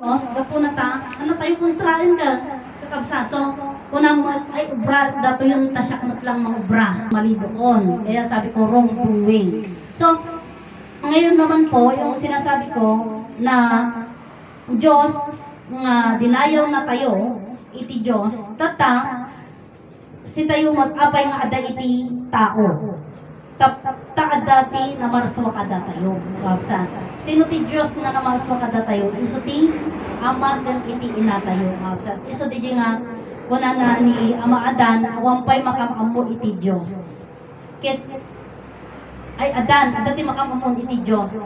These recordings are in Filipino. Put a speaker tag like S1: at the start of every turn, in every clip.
S1: Os, gapo na ta, ano tayo kontrain ka, kakabsat. So, kunang ay ubra, dato yung tasyaknot lang mga ubra, mali doon. Kaya sabi ko, wrongdoing. So, ngayon naman po, yung sinasabi ko na Diyos, nga dinayaw na tayo, iti Diyos, tata, si tayo mag-apay nga ada iti tao. Taad dati na marswa kada tayo. Kapsa. Sino ti Diyos nga na marswa kada tayo? Iso ti ama kan iti ina tayo. Kapsa. Iso di nga kuna na ni Ama Adan, awampay makamamu iti Diyos. Kit ay Adan, dati makamamu iti Diyos.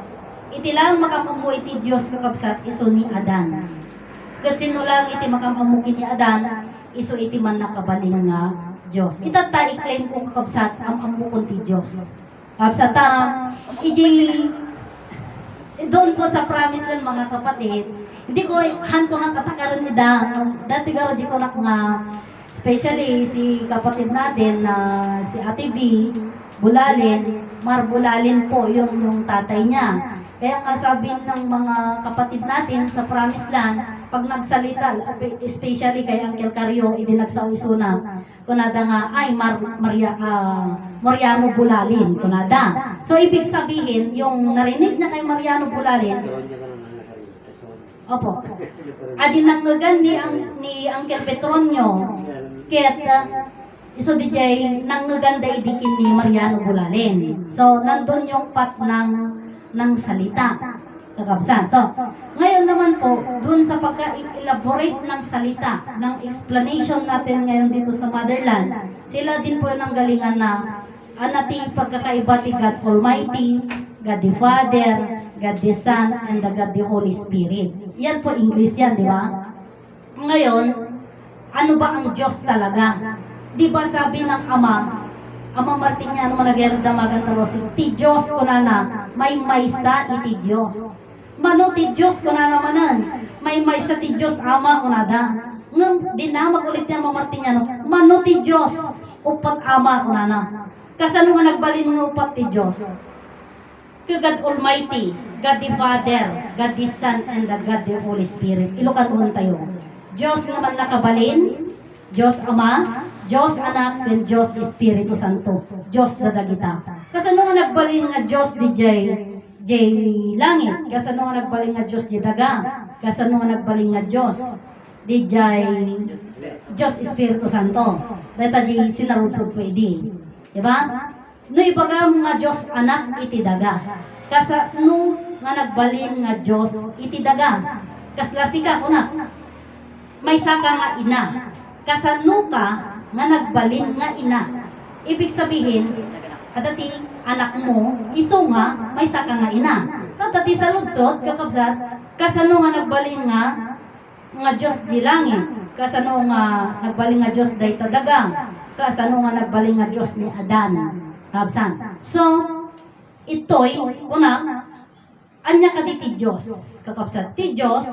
S1: Iti lang makamamu iti Diyos kakabsat, iso ni Adan. Kat sino lang iti makamamu kini Adan, iso iti man nakabalin nga Diyos. Itata i-claim ko kakabsat ang amukon ti Diyos. Kakabsat doon po sa promise lang mga kapatid, hindi ko han ko nga katakaran ni Dan. Dati ko di ko nak nga especially si kapatid natin na si Ate B Bulalin, Bulalin po yung tatay niya. Kaya nga sabi ng mga kapatid natin sa promise land, pag nagsalita, especially kay Uncle Cario, idinagsawisuna, kunada nga, ay Mariano Bulalin, kunada. So, ibig sabihin, yung narinig niya kay Mariano Bulalin, opo, adinangagan ni Uncle Petronio, kaya't iso DJ, nangaganda idikin ni Mariano Bulalin. So, nandun yung pat ng salita. Kakabsan. So, ngayon naman po, dun sa pagka-elaborate ng salita, ng explanation natin ngayon dito sa Motherland, sila din po yung galingan na anating pagkakaiba ti God Almighty, God the Father, God the Son, and the God the Holy Spirit. Yan po English yan, di ba? Ngayon, ano ba ang Diyos talaga? Di ba sabi ng Ama Martiniano Managero Damagan Tarosig, ti Diyos ko na may maysa iti Diyos. Mano ti Diyos ko na namanan, may maysa ti Diyos Ama ko na da. Ngam, dinamag ulit niya Ama Martiniano, mano ti Diyos, upat Ama ko na. Kasano nga nagbalin ng upat ti Diyos? To God Almighty, God the Father, God the Son, and the God the Holy Spirit. Ilukan tayo. Diyos nga man nakabalin, Diyos Ama, Diyos Anak, and Diyos Espiritu Santo. Diyos dadagita. Kasano nga nagbalin nga Diyos di Jay langit? Kasano nga nagbalin nga Diyos di daga? Kasano nga nagbalin nga Diyos di Diyos Espiritu Santo? Data di sinarudsod pwede. Diba? No ibaga nga Diyos Anak iti daga. Kasano nga nagbalin nga Diyos iti daga? Kaslasika kuna. May saka nga ina. Kasano ka nga nagbalin nga ina. Ibig sabihin, adati anak mo, iso nga, may saka nga ina. Tatati sa ludsot, kakabsat, kasano nga nagbalin nga Diyos di langit. Kasano nga nagbalin nga Diyos day tadaga. Kasano nga nagbalin nga Diyos ni Adan. Kakabsat. So, ito'y, kuna, anya ka di ti Diyos. Kakabsat. Ti Diyos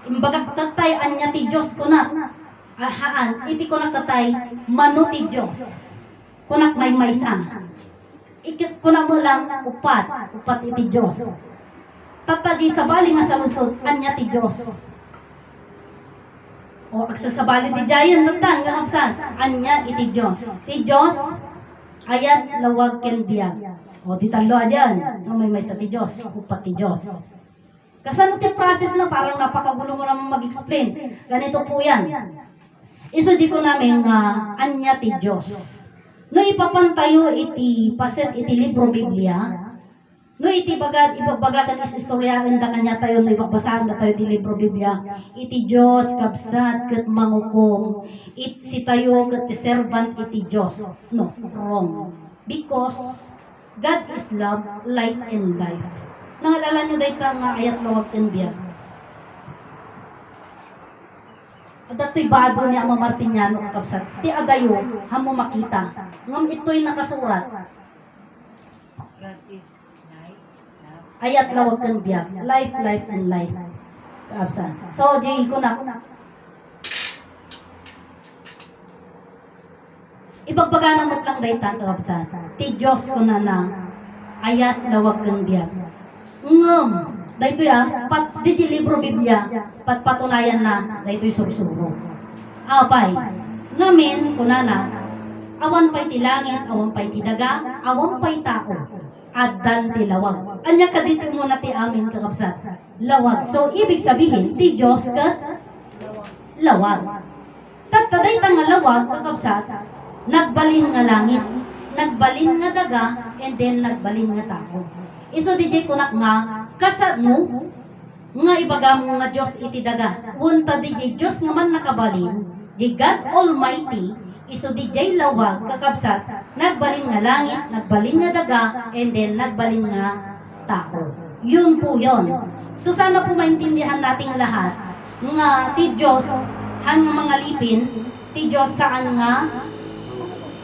S1: imbaga tatay anya ti Diyos kunak haan iti kunak tatay mano ti Diyos kunak may maysa ikit kunak mo lang upat iti Diyos tatadi sabali nga sa lunsod anya ti Diyos o agsasabali ti jayan tatan nga kapsan anya iti Diyos ayat lawag ken biyag o di talo ayan may maysa ti Diyos upat ti Diyos. Kasano ti process na parang napakagulo mo naman mag-explain. Ganito po yan. Iso di ko namin anya ti Diyos. No ipapantayo iti paset iti libro Biblia. No iti ibagbagakan is istoryahan da kanya tayo no ibagbasahan da tayo ti libro Biblia. Iti Diyos kabsat ket mangukom. Si tayo ket ti servant iti Diyos. No, wrong. Because God is love, light, and life. Nangalala nyo dahil nga ayat lawag and biyag. At ito'y bado niya Ama Martiniano kakabsat. Ti adayo, hamo makita. Ngam ito'y nakasurat.
S2: God is life, love.
S1: Ayat lawag and biyag. Life, life, and life. Kakabsat. So, di ko na. Ibagbaga namot lang dahil kakabsat. Ti Diyos ko na ayat lawag and biyag. dahito ya, di libro Biblia, patunayan na, dahito'y sursuro. Apay, ngamin, kunana, awan pa'y ti langit, awan pa'y ti daga, awan pa'y tao, addan ti lawag. Anya ka dito muna ti amin kakabsat, lawag. So, ibig sabihin, ti Diyos kat lawag. Taday nga lawag, kakabsat, nagbalin nga langit, nagbalin nga daga, and then nagbalin nga tao. Iso DJ kunak nga, kasano, nga ibaga mo nga Diyos iti daga. Wunta DJ Diyos nga man nakabalin, di God Almighty, iso DJ lawag, kakabsat, nagbalin nga langit, nagbalin nga daga, and then nagbalin nga tao. Yun po yun. So sana po maintindihan nating lahat, nga ti Diyos, hang mga lipin, ti Diyos saan nga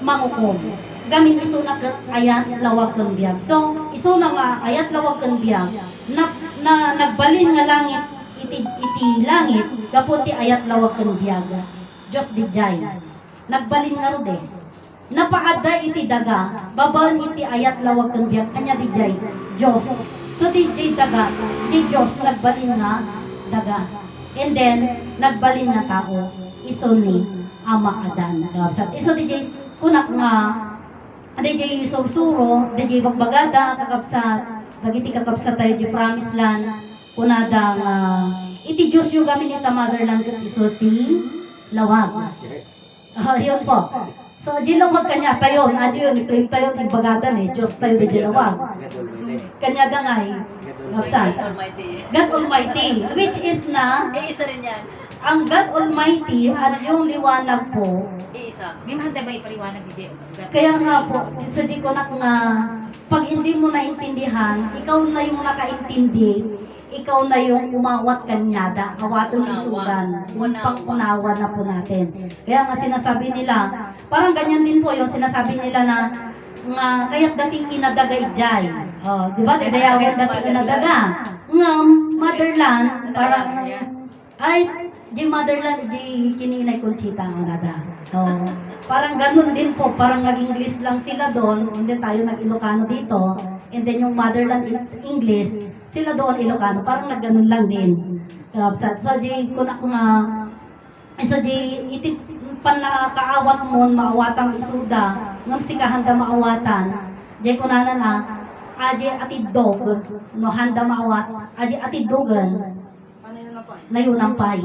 S1: mangukom. Gamit iso na ayat lawag kang biyag. So, iso na nga ayat lawag kang biyag, na nagbalin nga langit, iti langit, kaputi ayat lawag kang biyag. Diyos di jay. Nagbalin nga rode. Napaada iti daga, babaan iti ayat lawag kang biyag, kanya di jay, Diyos. So, di jay daga, di Diyos, nagbalin nga daga. And then, nagbalin nga tao, iso ni Ama Adan. Iso di jay, kunak nga, DJ sursuro, DJ bagbagada, kakapsat, bagiti kakapsat tayo di promised land, kunadang, iti Diyos yung gamin ita motherland kat iso ti lawag. Yun po. So, di lawag kanya tayo, adi yun, claim tayo, ibagadan Diyos tayo di lawag. Kanya dangay, kapsat. God Almighty, which is na,
S2: isa rin yan.
S1: ang God Almighty at yung liwanag po,
S2: Isa. May mahal ba ipaliwanag DJ?
S1: kaya nga po, isa di ko na nga, pag hindi mo naintindihan, ikaw na yung nakaintindi, ikaw na yung umawat kanyada, awaton isudan, pang-unawa na po natin. Kaya nga sinasabi nila, parang ganyan din po yung sinasabi nila na, nga, kaya't dating inadaga ijay. Oh, di ba? Dayawan dating inadaga. Nga, motherland, parang, ay, di motherland, di kininay Conchita ang nada. So, parang ganun din po, parang nag-English lang sila doon, and then tayo nag-Ilocano dito, and then yung motherland English, sila doon Ilocano, parang nagganun lang din. So, di ko na nga, so di, iti, panakaawat mo, maawatang isuda, ngam sika handa maawatan, di ko na na, aji ati dog, no handa maawat, aji ati dogan, na yun ang pay.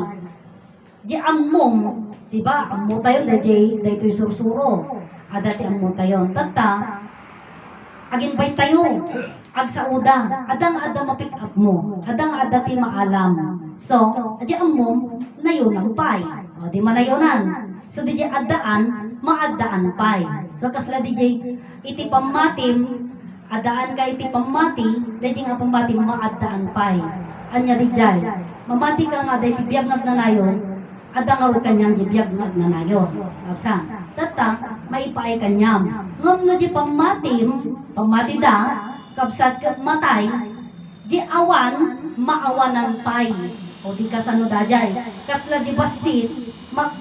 S1: Di ammong, diba? Ammo tayo, dahil ito'y sursuro. Adati ammo tayo. Tata, agin pa'y tayo. Ag sauda. Adang mapick up mo. Adang adati maalam. So, di ammong, na yun ang pay. O, di manayonan. So, di adaan, maadaan pay. So, kasla di iti pamatim, adaan ka iti pamati, di nga pamatim, maadaan pay. Anya di jay. Mamati ka nga, dahil biyag na nayon, adang awag kanyam di biyag na nayon. Kapsan. Tata, maipaay kanyam. Ngam no di pamati da, kapsat matay, di awan, maawanan pay. O di kasano da jay. Kasla di basit,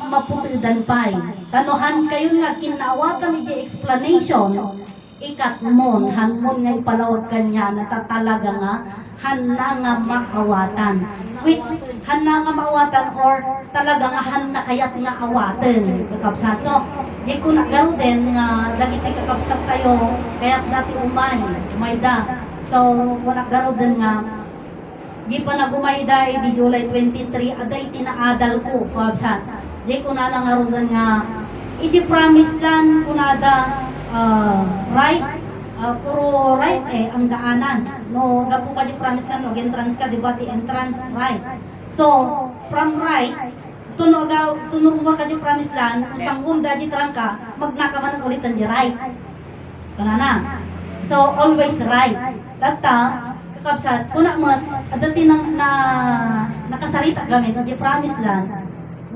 S1: maputidan pay. Tanuhan kayo nga, kinawatan di explanation, ikat mon, hanmon nga ipalawag kanya, natatalaga nga, hana nga maawatan. Which, hana nga maawatan or talaga nga hana kayat nga awatan. Kakabsat. So, di ko nagaro din nga lagi tayo kakabsat tayo, kaya't dati umay da. So, kung nagaro din nga, di pa nagumay da, di July 23, aday tinaadal ko, kakabsat. Di ko na nangaro din nga, iti promise land, kunada, right, puro right ang daanan. No, gapo ka di promise na, no, entrance ka, di ba, di entrance, right. So, from right, tunog mo ka di promise land, kung sanggum da di trangka, magnakaman ulit ang di right. Kanana. So, always right. Tata, kakabsat, kuna mo, dati na nakasarita gamit, di promise land,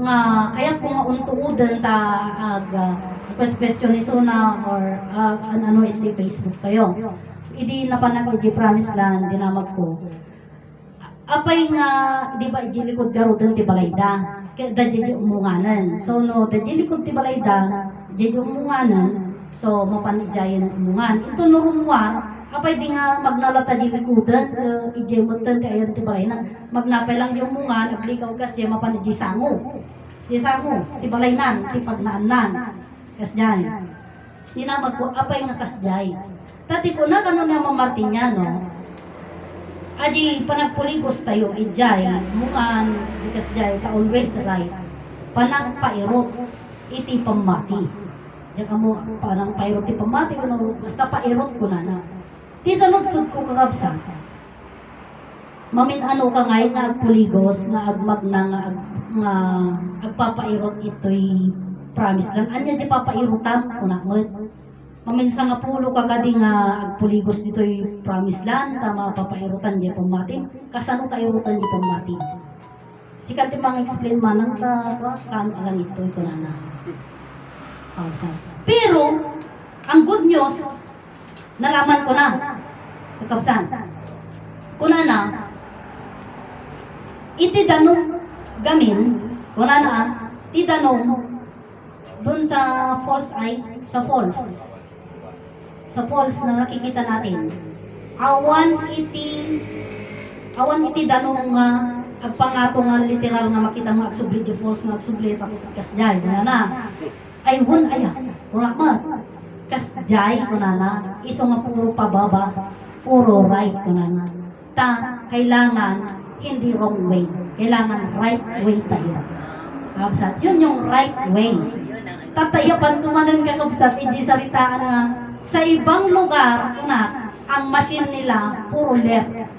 S1: nga, kaya kung mauntuudan ta, question iso na or ano iti Facebook kayo. Idi napanag iti promise land dinamag ko. Apay nga di ba iti likod garudan ti balayda. Kaya da di umunganan. So no da di likod ti balayda, di umunganan. So mapanijayan umungan. Ito nurumwar apay di nga magnalata di likudan, ije mutan ti ayan ti balay na, magnapay lang yung mungan, aglikaw kas di mapan di sango. Di sango, ti balay nan, ti pagnaanan. Kas jay. Di na magko, apay nga kas jay. Tati ko na kanon nga mamartinyano, aji panagpuligos tayo, ijay, mungan, di kas jay, ta always right. Panang pairot, iti pamati. Diyan ka mo, panang pairot, iti pamati, basta pairot ko na. Ti sa lutsod ko kakabsa. Mamin ano ka ngay nga agpuligos, nga agmag na nga agpapairot ito'y promise lang. Anya di papairutan ko na mo. Mamin sa nga pulo ka kadi nga agpuligos dito'y promise lang, tama papairutan di pamati. Kasano kairutan di pamati? Sikat yung mga explain manang kano alang ito na. Pero, ang good news, nalaman ko na. Kakabsan. Kuna na, iti danong gamin, kuna na, iti danong, dun sa falls ay, sa falls na nakikita natin, awan iti danong agpangato nga literal nga makita mo agsubli di falls nga agsubli tapos kasjay na ay hun aya wala man kasjay kunana iso nga puro pababa puro right kunana ta kailangan hindi wrong way kailangan right way tayo kabsat yun yung right way tatayapan kumanan ka kabsat iji saritaan nga sa ibang lugar na ang machine nila puro left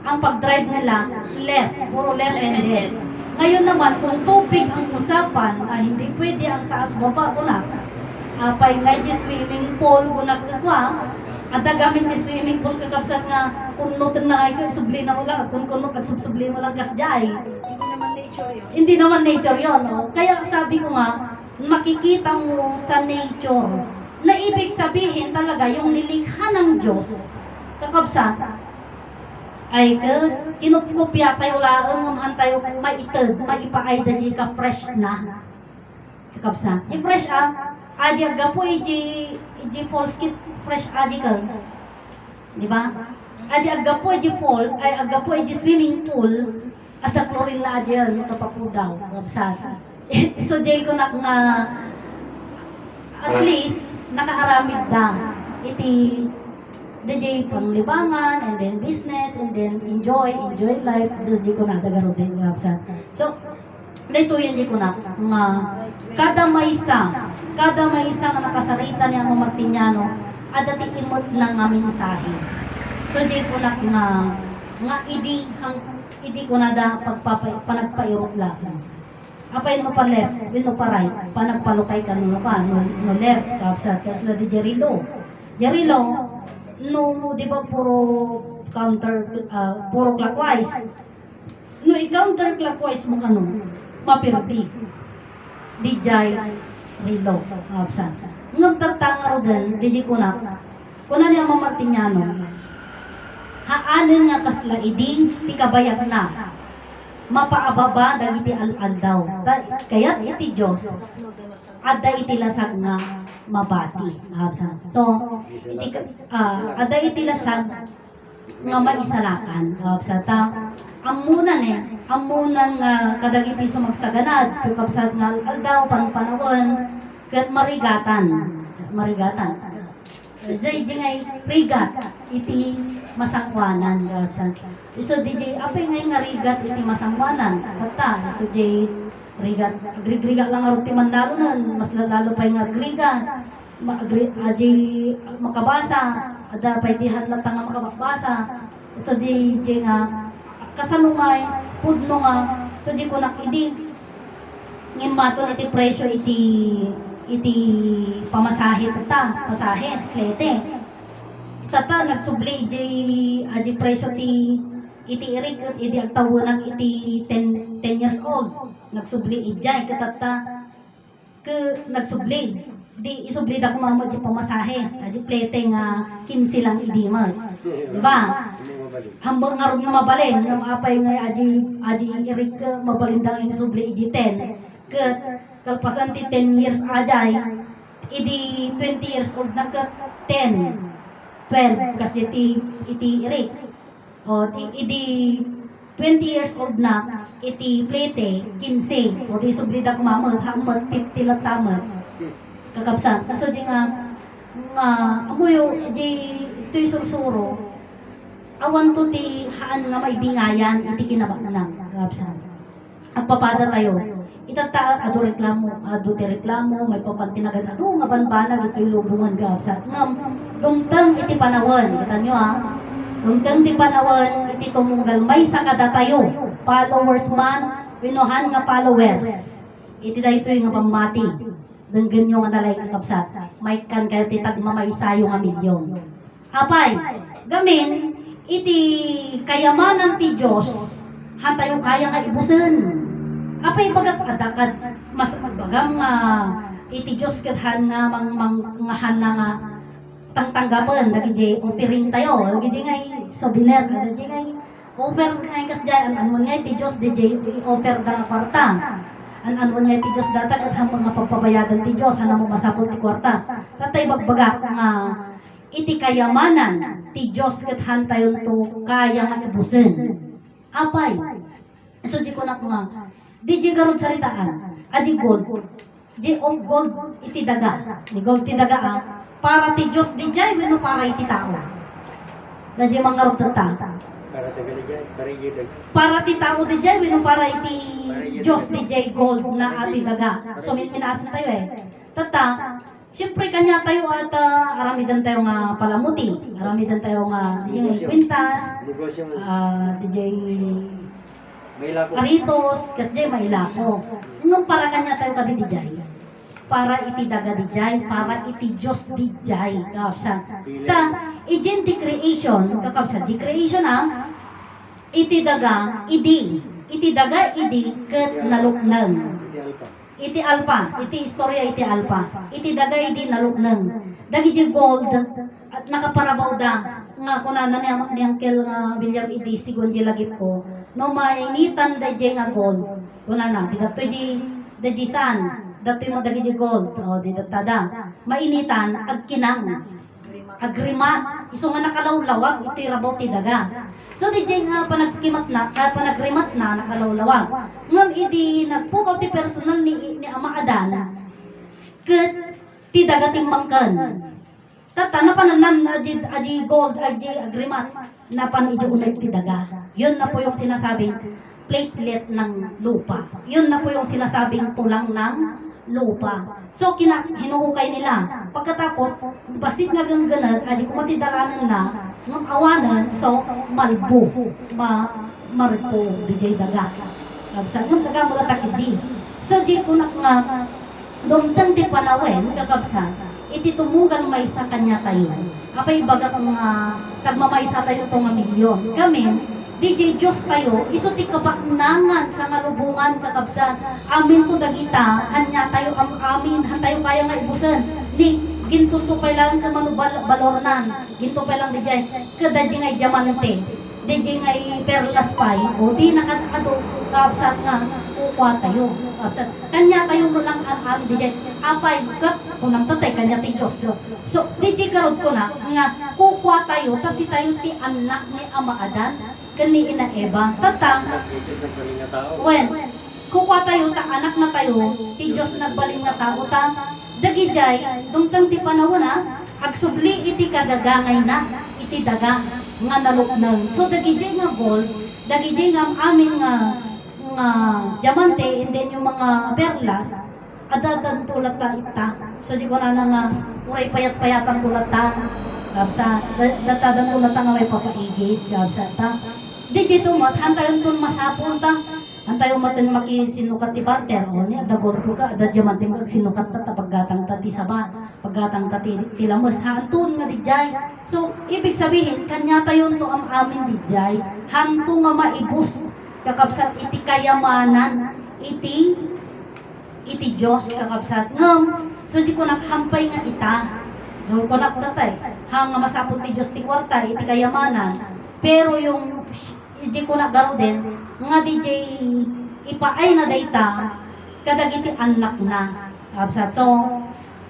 S1: ang pag-drive nila, left, puro left-handed. Ngayon naman, kung tubig ang usapan, hindi pwede ang taas-baba ko na. Pay nga di swimming pool, kung nagkakwa, at gamit di swimming pool kakabsat nga, kung nutan na kayo, subli na mo lang, kung subli mo lang kasjay.
S2: Hindi naman nature yun.
S1: Hindi naman nature yun. No? Kaya sabi ko nga, makikita mo sa nature, na ibig sabihin talaga, yung nilikha ng Diyos, kakabsat, ay kinupkupya tayo laang ang tayo maited, maipaay da di ka fresh na. Kakabsa. Di fresh adi aga po iji falls kit fresh adi ka. Di ba? Adi aga po iji fall, ay aga po iji swimming pool, at ang chlorine na adi yan, kapapudaw. Kakabsa. So jay ko na nga, at least, nakaharamid da. Iti DJ panglibangan, and then business, and then enjoy life. So, di ko na dagaro din kapsa. So, dito yan di ko na nga kada may isa nga nakasarita niya ang Martiniano at dati imot na nga mensahe. So, di ko na nga idi ko na da panagpairot lang. Apay mo pa left, wino pa right, panagpalukay ka no left kapsa. Kasla di Jerilo. No, di ba puro clockwise. No, i-counter clockwise mo mapirti. Dijay, rilo, kapsa. Nung tatanga ro din, di ko na niya Martiniano, haanin nga kasla idi, ti kabayag na, mapaababa dagiti al daw. Kaya iti Diyos, adda iti lasag nga, mabati. So, ada iti lasag nga maisalakan. Amunan nga kadagiti sumagsaganad, kapsat nga aldaw, panpanawon, kat marigatan. Jay ngay rigat iti masangwanan. So, DJ, apay ngay nga rigat iti masangwanan. Kata, so jay rigat lang aro ti mandarunan mas lalo pa nga agrigat makabasa ada pa iti hadlat nga makabasa so di nga kasanumay pudno nga so di ko nakidi ngimmaton iti presyo iti pamasahe pasahe sklete tata nagsubli aji presyo iti irik iti agtawunan iti 10 years old nagsubli ijay katata nagsubli di isubli da kumama di pamasahes di plete nga 15 lang idi mo di ba hambang ngarog nga mabalin ng apay nga aji irik mabalindang isubli iji 10 kalpasan ti 10 years ajay idi 20 years old na ka 10 12 kasi iti irik. O iti 20 years old na iti plete 15 o di sublida kumamot hamot 50 lang tamot kakabsan kaso di nga amuyo di ito'y sursuro awan to ti haan nga may bingayan iti kinabaknang kakabsan at papada tayo itata ado ti reklamo may papantinagad ado nga banbanag ito'y lubungan kakabsan ngam dumtang iti panawan kita nyo dumtang ti panawan iti tumunggal may sakada tayo followers man pinuhan nga followers iti daytoy nga pamati denggen yung analay kakabsat may kan kayo ti tagmamaysayo nga milyon apay gamin iti kayamanan ti Dios hantayo kaya nga ibusen apay bagat adakad mas magbagam nga iti Dios ket han nga mangahan na nga tangtanggapan dagiti offering tayo dagiti nga souvenir dagiti nga offer nga kasdyan an nga ti Dios DJ offer da nga kwarta an nga ti Dios data ket hamon nga pagpabayadan ti Dios hanamo masapol ti kwarta tatay bagbaga nga iti kayamanan ti Dios ket hantayon to kaya nga ibusen apay so di ko na nga di garod saritaan aji gold di gold iti daga di gold ti daga para ti Diyos di jay, wino para iti tao. Dadya mga rotata. Para ti tao di jay, wino para iti Diyos di jay gold na ati daga. So minminasan tayo Tata, siyempre kanya tayo at aramidan tayo nga palamuti. Aramidan tayo nga di jay kwintas. Di jay aritos, kas jay mailako. Nung para kanya tayo ka di jay. Para iti daga di jay, para iti Diyos di jay, kakabsan. Ta, ijen di creation, kakabsan, di creation iti daga, iti daga, ket naluknang. Iti alpa, iti istorya iti alpa, iti daga, naluknang. Dagi di gold, at nakaparabaw da, nga kunana ni Uncle William iti sigon di lagip ko, no mainitan da jay nga gold, kunana, di datoy di san, datoy mo dagi di gold o di datada mainitan agkinang agrimat iso nga nakalawlawag iti rabaw ti daga so di jay nga panagrimat na nakalawlawag ngam idi nagpukaw ti personal ni Ama Adan ket ti daga timbangken tata napananan aji gold aji agrimat napan iji unay ti daga yun na po yung sinasabing platelet ng lupa yun na po yung sinasabing tulang ng lupa. So, hinuhukay nila. Pagkatapos, basit nga gangganan, adi kumatidalanan na, ng awanan, so, malbo. Marpo, DJ daga. Kabsa, ng daga mo takidi. So, di ko nga, dumtang di panawen, kakabsa, iti tumugan may sa kanya tayo. Apay baga nga, tagmamaysa tayo itong milyon. Kami, DJ Diyos tayo, iso ti kabaknangan sa ngalubungan kakabsan. Amin to dagita, hanya tayo ang amin, han tayo kaya nga ibusan. Di, gintunto pa lang ka balornan, ginto pa lang DJ, kada di nga diamante, DJ nga perlas pay, o di nakatado, kakabsan nga, kukwa tayo, kakabsan. Kanya tayo mo lang ang amin DJ, apay, kunang tatay, kanya ti Diyos. So, DJ karod ko na, nga, kukwa tayo, kasi tayo ti anak ni Ama Adan, kani ina Eva, tatang, kukuha tayo, ta anak na tayo, ti Diyos nagbalin nga tao, ta, dagi jay, dumtang ti panahon agsubli iti kadagangay na, iti daga, nga naluknang. So, dagi jay nga gold, dagi jay nga amin nga diamante, and then yung mga perlas, adadan tulad ta ita. So, di ko na nga, uray payat-payatang tulad ta, kapsa, datadan tulad ta nga may papaigit, kapsa ta. Di dito mo, hantayon kung masapon ta. Hantayon mo tin makisinukat ti barter. O niya, dagor ko ka, da diamante magsinukat ta, paggatang ta ti saba, paggatang ta ti lamos. Hantun nga di jay. So, ibig sabihin, kanya tayon to ang amin di jay. Hanto nga maibus, kakabsat iti kayamanan, iti Diyos, kakabsat. Ngam, so di ko nakahampay nga ita. So, ko nakdatay, hanga masapon ti Diyos ti kwarta, iti kayamanan. Pero yung di ko nagaro din, nga di ipaay na dayta, kadagiti anak na. Absat. So,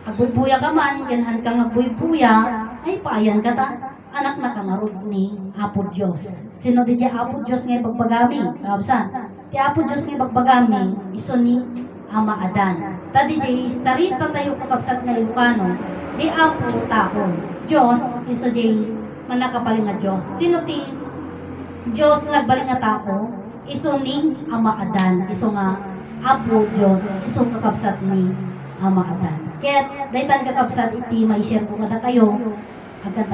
S1: agbuybuya ka man, ganhan kang agbuybuya, ay paayan ka ta. anak na kangarod ni Apo Dios. Sino di Apo Dios nga bagbagami? Kabsan. Ti Apo Dios nga bagbagami iso ni Ama Adan. Tadi di sarita tayo kakabsat nga Ilocano, di Apo tao. Dios iso di manakapaling nga Dios. Sino ti Dios nagbaling nga tao? Iso ni Ama Adan. Iso nga Apo Dios iso kakabsat ni Ama Adan. Kaya daytan kakabsat iti may share ko kada kayo agad